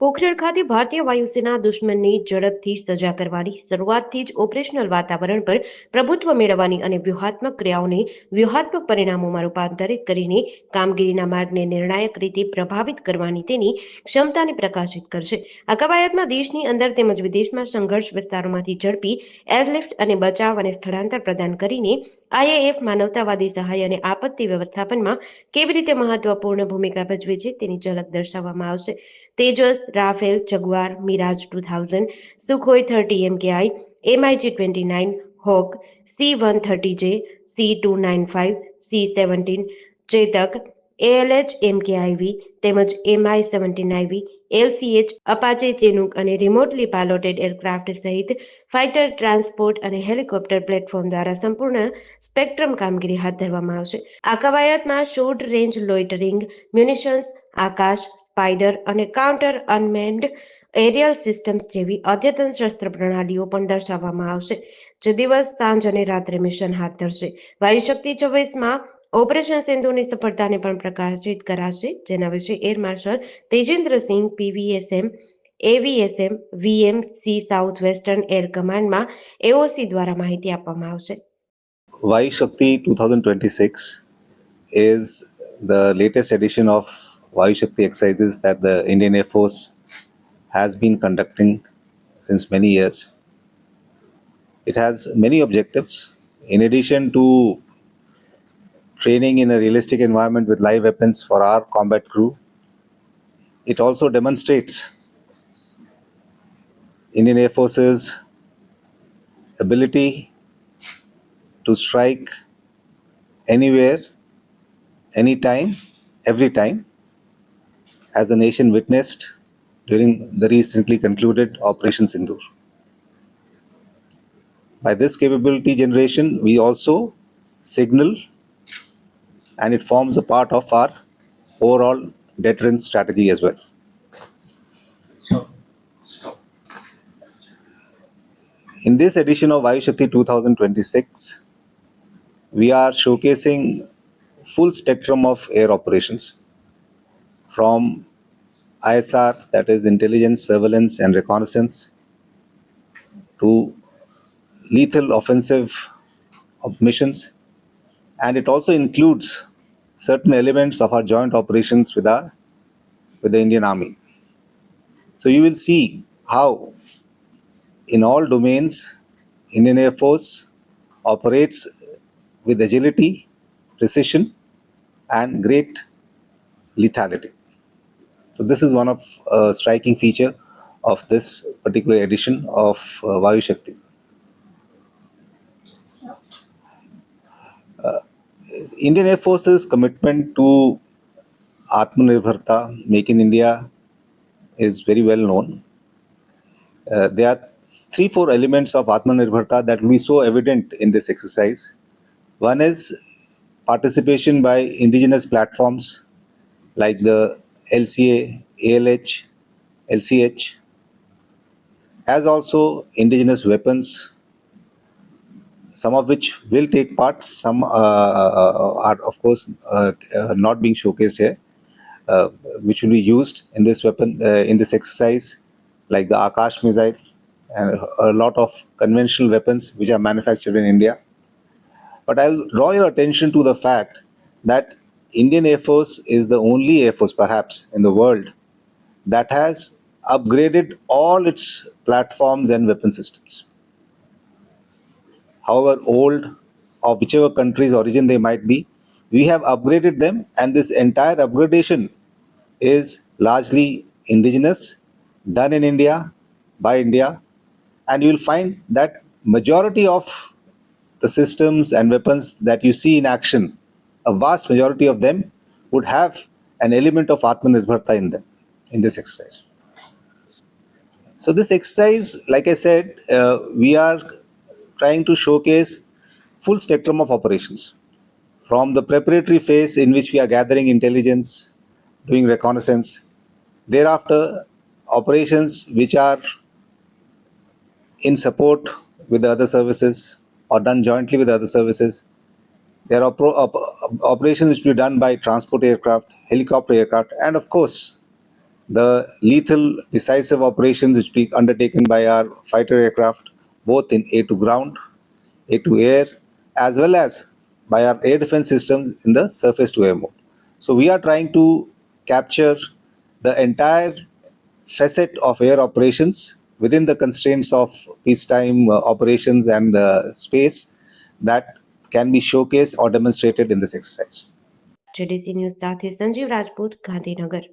પોખરણ ખાતે ભારતીય વાયુસેના દુશ્મનની ઝડપથી સજા કરવાની, શરૂઆતથી જ ઓપરેશનલ વાતાવરણ પર પ્રભુત્વ મેળવવાની અને વ્યૂહાત્મક ક્રિયાઓને વ્યૂહાત્મક પરિણામોમાં રૂપાંતરિત કરીને કામગીરીના માર્ગને નિર્ણાયક રીતે પ્રભાવિત કરવાની તેની ક્ષમતાને પ્રકાશિત કરશે. આ કવાયતમાં દેશની અંદર તેમજ વિદેશમાં સંઘર્ષ વિસ્તારોમાંથી ઝડપી એરલિફ્ટ અને બચાવ અને સ્થળાંતર પ્રદાન કરીને આઈએએફ માનવતાવાદી સહાય અને આપત્તિ વ્યવસ્થાપનમાં કેવી રીતે મહત્વપૂર્ણ ભૂમિકા ભજવે છે તેની ઝલક દર્શાવવામાં આવશે. Tejas, Rafale, jaguar, Miraj 2000, Sukhoi 30 MKI, MiG-29, hoc, C-130J, C-295, C-17, Chetak, ALH MKIV તેમજ Mi-17IV, LCH, અપાચે ચિનૂક અને રિમોટલી પાયલોટેડ એરક્રાફ્ટ સહિત ફાઇટર, ટ્રાન્સપોર્ટ અને હેલિકોપ્ટર પ્લેટફોર્મ દ્વારા સંપૂર્ણ સ્પેક્ટ્રમ કામગીરી હાથ ધરવામાં આવશે. આ કવાયતમાં શોર્ટ રેન્જ લોઇટરિંગ મ્યુનિશન્સ, આકાશ, સ્પાઇડર અને કાઉન્ટર અનમેન્ડ એરિયલ સિસ્ટમ્સ જેવી અદ્યતન શસ્ત્ર પ્રણાલીઓ પણ દર્શાવવામાં આવશે, જે દિવસ, સાંજ અને રાત્રે મિશન હાથ ધરશે. વાયુશક્તિ 26માં ઓપરેશન સિંધુની સફળતાને પણ પ્રકાશિત કરાશે, જેના વિશે air marshal Tejendra Singh PVSM AVSM VMC south western air કમાન્ડમાં એઓસી દ્વારા માહિતી આપવામાં આવશે. Vayu Shakti 2026 is the latest edition of Vayu Shakti exercises that the Indian Air Force has been conducting since many years. It has many objectives. In addition to training in a realistic environment with live weapons for our combat crew, it also demonstrates Indian Air Force's ability to strike anywhere, anytime, every time, as the nation witnessed during the recently concluded Operation Sindoor. By this capability generation, we also signal, and it forms a part of our overall deterrence strategy as well. In this edition of Vayu Shakti 2026, we are showcasing full spectrum of air operations, from ISR, that is intelligence, surveillance and reconnaissance, to lethal offensive missions, and it also includes certain elements of our joint operations with the Indian Army. So you will see how in all domains Indian Air Force operates with agility, precision and great lethality. So this is one of striking feature of this particular edition of Vayu Shakti. Indian Air Force's commitment to Atmanirbharta, Make in India, is very well known. There are 3-4 elements of Atmanirbharta that will be so evident in this exercise. One is participation by indigenous platforms like the LCA, ALH, LCH, as also indigenous weapons, some of which will take part, some are of course not being showcased here, which will be used in this weapon, in this exercise, like the Akash missile and a lot of conventional weapons which are manufactured in India. But I'll draw your attention to the fact that Indian Air Force is the only Air Force perhaps in the world that has upgraded all its platforms and weapon systems. However old, of whichever country's origin they might be, we have upgraded them, and this entire upgradation is largely indigenous, done in India, by India, and you will find that majority of the systems and weapons that you see in action, a vast majority of them would have an element of Atmanirbharta in them, in this exercise. So this exercise, like I said, we are trying to showcase full spectrum of operations, from the preparatory phase in which we are gathering intelligence, doing reconnaissance, thereafter operations which are in support with the other services or done jointly with other services. There are operations which will be done by transport aircraft, helicopter aircraft, and of course the lethal decisive operations which be undertaken by our fighter aircraft, both in air to ground, air to air, as well as by our air defense system in the surface to air mode. So we are trying to capture the entire facet of air operations within the constraints of peacetime operations and space that can be showcased or demonstrated in this exercise. JDC news સાથે સંજીવ રાજપૂત, ગાંધીનગર.